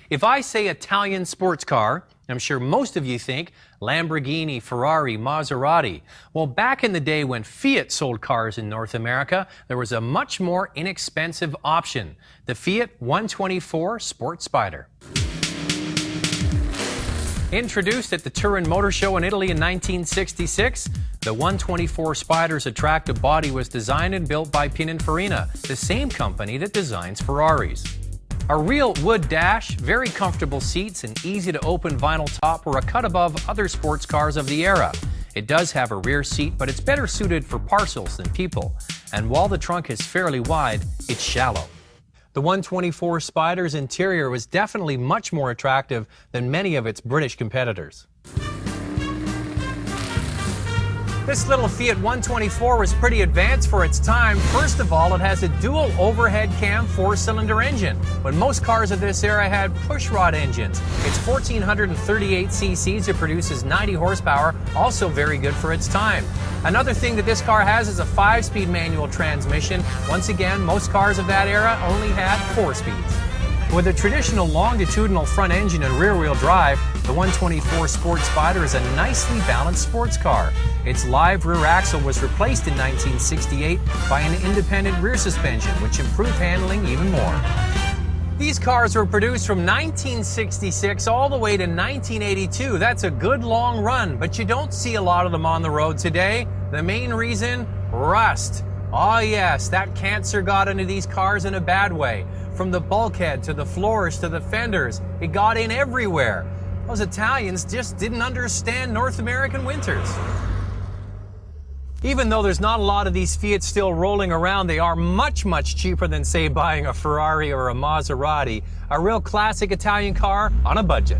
If I say Italian sports car, I'm sure most of you think Lamborghini, Ferrari, Maserati. Well, back in the day when Fiat sold cars in North America, there was a much more inexpensive option, the Fiat 124 Sport Spider. Introduced at the Turin Motor Show in Italy in 1966, the 124 Spider's attractive body was designed and built by Pininfarina, the same company that designs Ferraris. A real wood dash, very comfortable seats, and easy-to-open vinyl top were a cut above other sports cars of the era. It does have a rear seat, but it's better suited for parcels than people. And while the trunk is fairly wide, it's shallow. The 124 Spider's interior was definitely much more attractive than many of its British competitors. This little Fiat 124 was pretty advanced for its time. First of all, it has a dual overhead cam 4-cylinder engine, when most cars of this era had pushrod engines. It's 1,438 cc's, it produces 90 horsepower, also very good for its time. Another thing that this car has is a 5-speed manual transmission. Once again, most cars of that era only had 4 speeds. With a traditional longitudinal front engine and rear-wheel drive, the 124 Sport Spider is a nicely balanced sports car. Its live rear axle was replaced in 1968 by an independent rear suspension, which improved handling even more. These cars were produced from 1966 all the way to 1982. That's a good long run, but you don't see a lot of them on the road today. The main reason? Rust. Oh yes, that cancer got into these cars in a bad way. From the bulkhead to the floors to the fenders, it got in everywhere. Those Italians just didn't understand North American winters. Even though there's not a lot of these Fiats still rolling around, they are much, much cheaper than, say, buying a Ferrari or a Maserati. A real classic Italian car on a budget.